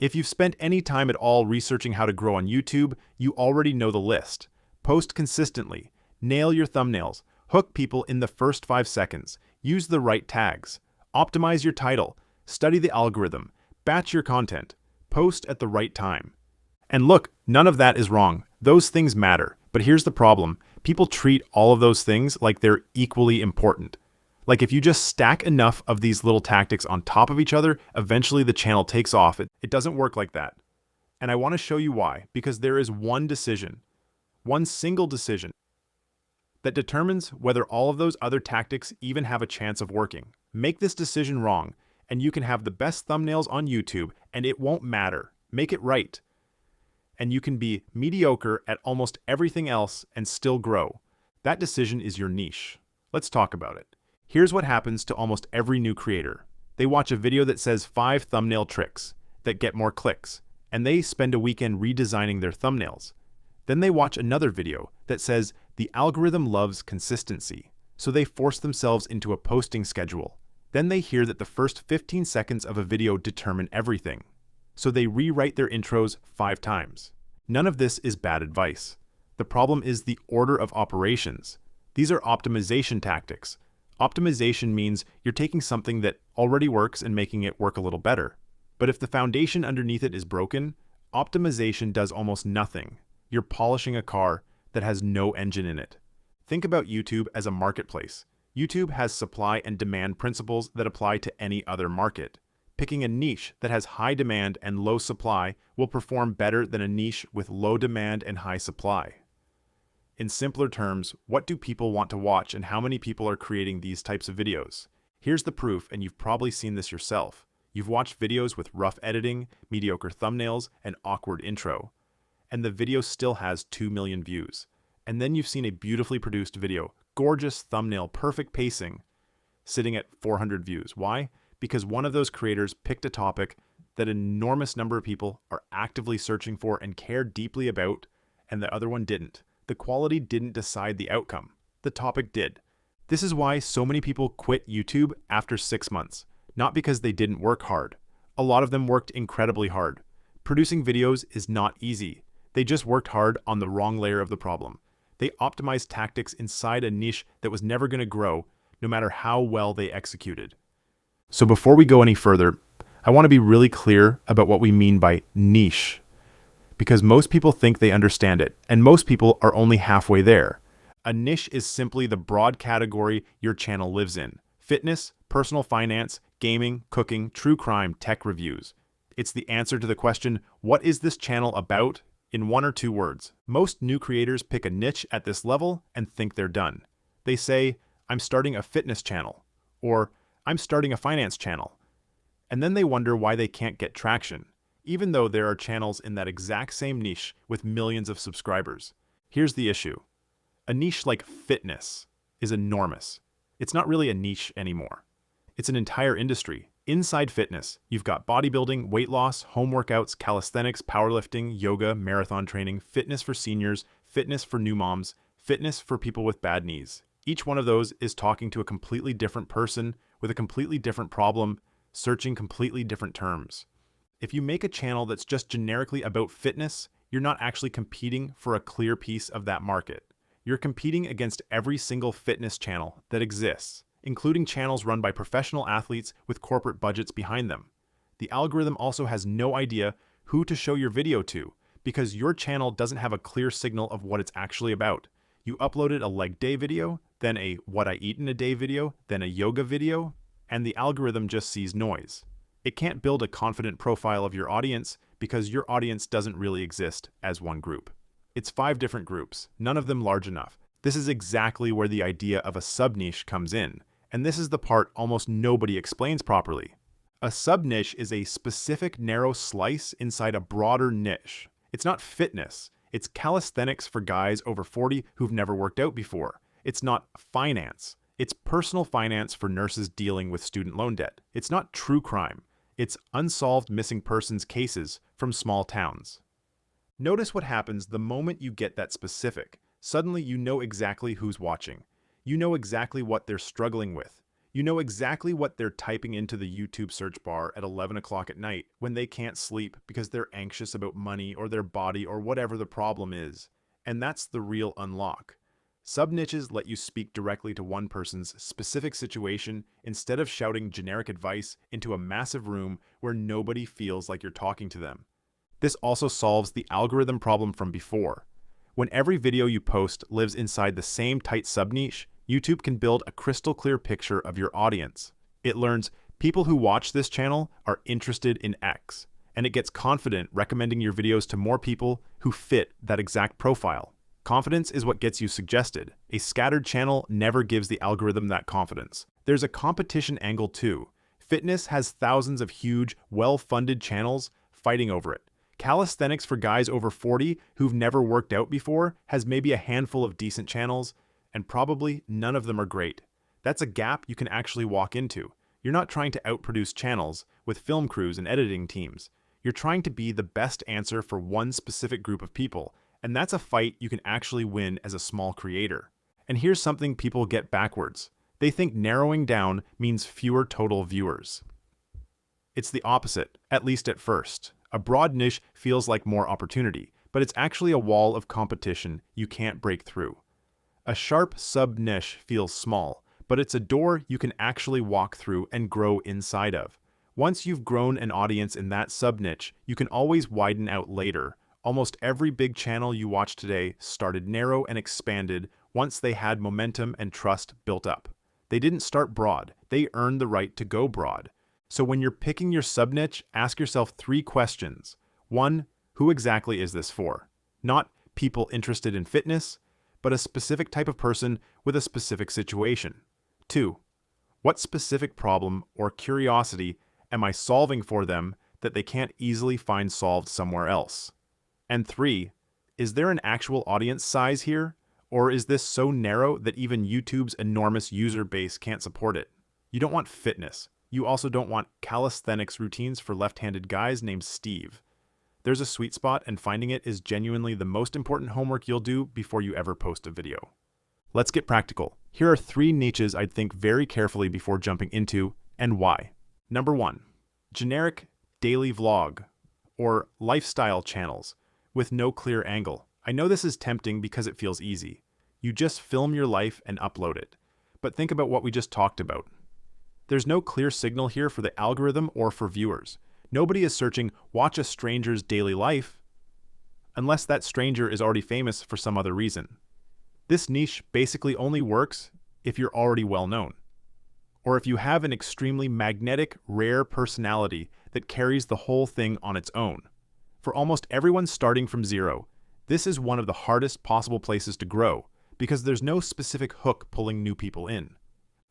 If you've spent any time at all researching how to grow on YouTube, you already know the list. Post consistently, nail your thumbnails, hook people in the first 5 seconds, use the right tags, optimize your title, study the algorithm, batch your content, post at the right time. And look, none of that is wrong. Those things matter. But here's the problem. People treat all of those things like they're equally important. Like if you just stack enough of these little tactics on top of each other, eventually the channel takes off. It doesn't work like that. And I want to show you why, because there is one single decision, that determines whether all of those other tactics even have a chance of working. Make this decision wrong, and you can have the best thumbnails on YouTube, and it won't matter. Make it right. And you can be mediocre at almost everything else and still grow. That decision is your niche. Let's talk about it. Here's what happens to almost every new creator. They watch a video that says 5 thumbnail tricks that get more clicks, and they spend a weekend redesigning their thumbnails. Then they watch another video that says the algorithm loves consistency, so they force themselves into a posting schedule. Then they hear that the first 15 seconds of a video determine everything, so they rewrite their intros 5 times. None of this is bad advice. The problem is the order of operations. These are optimization tactics. Optimization means you're taking something that already works and making it work a little better. But if the foundation underneath it is broken, optimization does almost nothing. You're polishing a car that has no engine in it. Think about YouTube as a marketplace. YouTube has supply and demand principles that apply to any other market. Picking a niche that has high demand and low supply will perform better than a niche with low demand and high supply. In simpler terms, what do people want to watch and how many people are creating these types of videos? Here's the proof, and you've probably seen this yourself. You've watched videos with rough editing, mediocre thumbnails, and awkward intro, and the video still has 2 million views. And then you've seen a beautifully produced video, gorgeous thumbnail, perfect pacing, sitting at 400 views. Why? Because one of those creators picked a topic that an enormous number of people are actively searching for and care deeply about, and the other one didn't. The quality didn't decide the outcome. The topic did. This is why so many people quit YouTube after 6 months. Not because they didn't work hard. A lot of them worked incredibly hard. Producing videos is not easy. They just worked hard on the wrong layer of the problem. They optimized tactics inside a niche that was never going to grow, no matter how well they executed. So before we go any further, I want to be really clear about what we mean by niche, because most people think they understand it, and most people are only halfway there. A niche is simply the broad category your channel lives in: fitness, personal finance, gaming, cooking, true crime, tech reviews. It's the answer to the question, what is this channel about, in 1 or 2 words. Most new creators pick a niche at this level and think they're done. They say, I'm starting a fitness channel, or I'm starting a finance channel. And then they wonder why they can't get traction, even though there are channels in that exact same niche with millions of subscribers. Here's the issue. A niche like fitness is enormous. It's not really a niche anymore. It's an entire industry. Inside fitness, you've got bodybuilding, weight loss, home workouts, calisthenics, powerlifting, yoga, marathon training, fitness for seniors, fitness for new moms, fitness for people with bad knees. Each one of those is talking to a completely different person with a completely different problem, searching completely different terms. If you make a channel that's just generically about fitness, you're not actually competing for a clear piece of that market. You're competing against every single fitness channel that exists, including channels run by professional athletes with corporate budgets behind them. The algorithm also has no idea who to show your video to, because your channel doesn't have a clear signal of what it's actually about. You uploaded a leg day video, then a what I eat in a day video, then a yoga video, and the algorithm just sees noise. It can't build a confident profile of your audience because your audience doesn't really exist as one group. It's 5 different groups, none of them large enough. This is exactly where the idea of a sub-niche comes in, and this is the part almost nobody explains properly. A sub-niche is a specific narrow slice inside a broader niche. It's not fitness. It's calisthenics for guys over 40 who've never worked out before. It's not finance. It's personal finance for nurses dealing with student loan debt. It's not true crime. It's unsolved missing persons cases from small towns. Notice what happens the moment you get that specific. Suddenly you know exactly who's watching. You know exactly what they're struggling with. You know exactly what they're typing into the YouTube search bar at 11 o'clock at night when they can't sleep because they're anxious about money or their body or whatever the problem is. And that's the real unlock. Sub-niches let you speak directly to one person's specific situation instead of shouting generic advice into a massive room where nobody feels like you're talking to them. This also solves the algorithm problem from before. When every video you post lives inside the same tight sub-niche, YouTube can build a crystal clear picture of your audience. It learns people who watch this channel are interested in X, and it gets confident recommending your videos to more people who fit that exact profile. Confidence is what gets you suggested. A scattered channel never gives the algorithm that confidence. There's a competition angle too. Fitness has thousands of huge, well-funded channels fighting over it. Calisthenics for guys over 40 who've never worked out before has maybe a handful of decent channels, and probably none of them are great. That's a gap you can actually walk into. You're not trying to outproduce channels with film crews and editing teams. You're trying to be the best answer for one specific group of people, and that's a fight you can actually win as a small creator. And here's something people get backwards. They think narrowing down means fewer total viewers. It's the opposite, at least at first. A broad niche feels like more opportunity, but it's actually a wall of competition you can't break through. A sharp sub-niche feels small, but it's a door you can actually walk through and grow inside of. Once you've grown an audience in that sub-niche, you can always widen out later. Almost every big channel you watch today started narrow and expanded once they had momentum and trust built up. They didn't start broad, they earned the right to go broad. So when you're picking your sub-niche, ask yourself 3 questions. 1, who exactly is this for? Not people interested in fitness, but a specific type of person with a specific situation. 2, what specific problem or curiosity am I solving for them that they can't easily find solved somewhere else? And 3, is there an actual audience size here? Or is this so narrow that even YouTube's enormous user base can't support it? You don't want fitness. You also don't want calisthenics routines for left-handed guys named Steve. There's a sweet spot, and finding it is genuinely the most important homework you'll do before you ever post a video. Let's get practical. Here are 3 niches I'd think very carefully before jumping into, and why. Number 1, generic daily vlog or lifestyle channels with no clear angle. I know this is tempting because it feels easy. You just film your life and upload it. But think about what we just talked about. There's no clear signal here for the algorithm or for viewers. Nobody is searching, watch a stranger's daily life, unless that stranger is already famous for some other reason. This niche basically only works if you're already well known, or if you have an extremely magnetic, rare personality that carries the whole thing on its own. For almost everyone starting from zero, this is one of the hardest possible places to grow because there's no specific hook pulling new people in.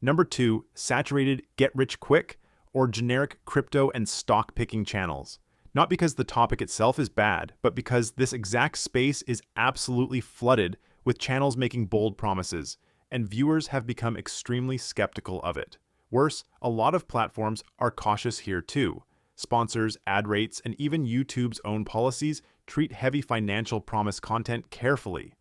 Number 2, saturated get-rich-quick or generic crypto and stock picking channels. Not because the topic itself is bad, but because this exact space is absolutely flooded with channels making bold promises, and viewers have become extremely skeptical of it. Worse, a lot of platforms are cautious here too. Sponsors, ad rates, and even YouTube's own policies treat heavy financial promise content carefully.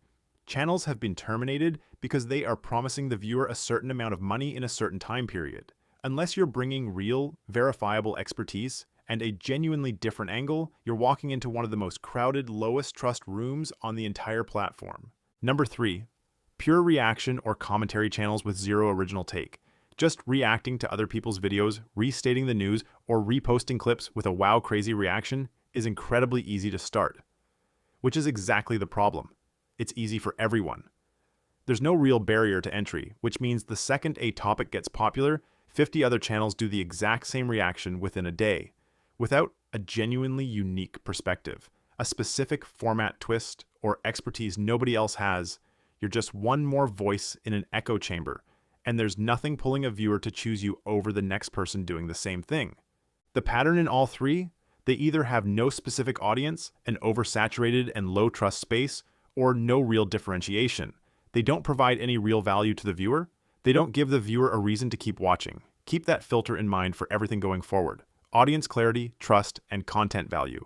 Channels have been terminated because they are promising the viewer a certain amount of money in a certain time period. Unless you're bringing real, verifiable expertise and a genuinely different angle, you're walking into one of the most crowded, lowest trust rooms on the entire platform. Number 3, pure reaction or commentary channels with zero original take. Just reacting to other people's videos, restating the news, or reposting clips with a wow crazy reaction is incredibly easy to start. Which is exactly the problem. It's easy for everyone. There's no real barrier to entry, which means the second a topic gets popular, 50 other channels do the exact same reaction within a day, without a genuinely unique perspective, a specific format twist, or expertise nobody else has. You're just one more voice in an echo chamber, and there's nothing pulling a viewer to choose you over the next person doing the same thing. The pattern in all 3, they either have no specific audience, an oversaturated and low-trust space, or no real differentiation. They don't provide any real value to the viewer. They don't give the viewer a reason to keep watching. Keep that filter in mind for everything going forward. Audience clarity, trust, and content value.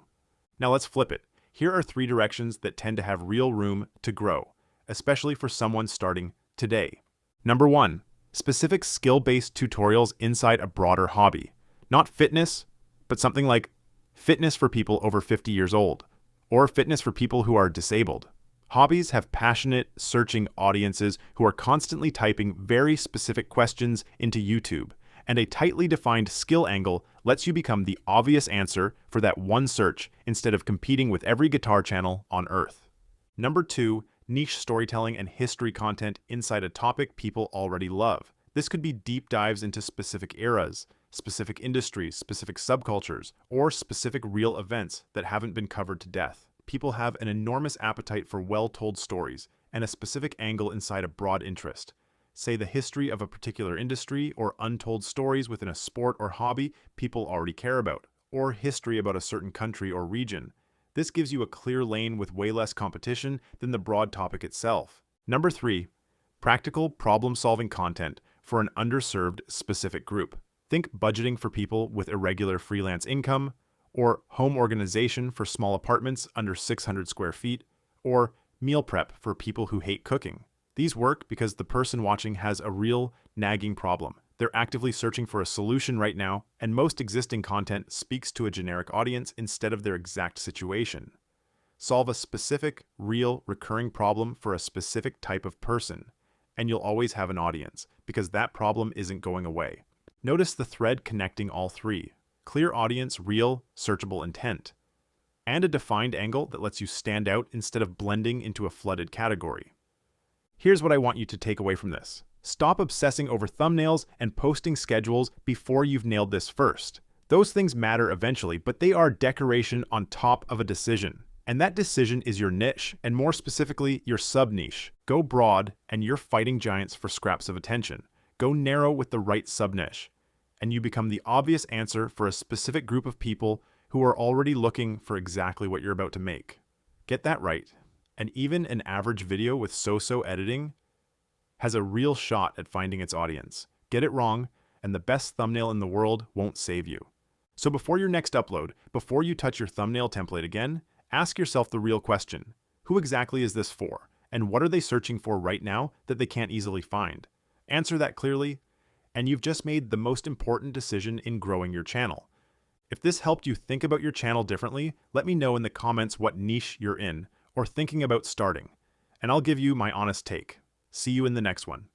Now let's flip it. Here are 3 directions that tend to have real room to grow, especially for someone starting today. Number 1, Specific skill-based tutorials inside a broader hobby. Not fitness, but something like fitness for people over 50 years old, or fitness for people who are disabled. Hobbies have passionate, searching audiences who are constantly typing very specific questions into YouTube, and a tightly defined skill angle lets you become the obvious answer for that one search instead of competing with every guitar channel on Earth. Number 2, niche storytelling and history content inside a topic people already love. This could be deep dives into specific eras, specific industries, specific subcultures, or specific real events that haven't been covered to death. People have an enormous appetite for well-told stories and a specific angle inside a broad interest. Say the history of a particular industry or untold stories within a sport or hobby people already care about, or history about a certain country or region. This gives you a clear lane with way less competition than the broad topic itself. Number 3, practical problem-solving content for an underserved specific group. Think budgeting for people with irregular freelance income, or home organization for small apartments under 600 square feet, or meal prep for people who hate cooking. These work because the person watching has a real, nagging problem. They're actively searching for a solution right now, and most existing content speaks to a generic audience instead of their exact situation. Solve a specific, real, recurring problem for a specific type of person, and you'll always have an audience, because that problem isn't going away. Notice the thread connecting all three. Clear audience, real, searchable intent, and a defined angle that lets you stand out instead of blending into a flooded category. Here's what I want you to take away from this. Stop obsessing over thumbnails and posting schedules before you've nailed this first. Those things matter eventually, but they are decoration on top of a decision. And that decision is your niche, and more specifically, your sub-niche. Go broad, and you're fighting giants for scraps of attention. Go narrow with the right sub-niche, and you become the obvious answer for a specific group of people who are already looking for exactly what you're about to make. Get that right, and even an average video with so-so editing has a real shot at finding its audience. Get it wrong, and the best thumbnail in the world won't save you. So before your next upload, before you touch your thumbnail template again, ask yourself the real question. Who exactly is this for? And what are they searching for right now that they can't easily find? Answer that clearly, and you've just made the most important decision in growing your channel. If this helped you think about your channel differently, let me know in the comments what niche you're in or thinking about starting, and I'll give you my honest take. See you in the next one.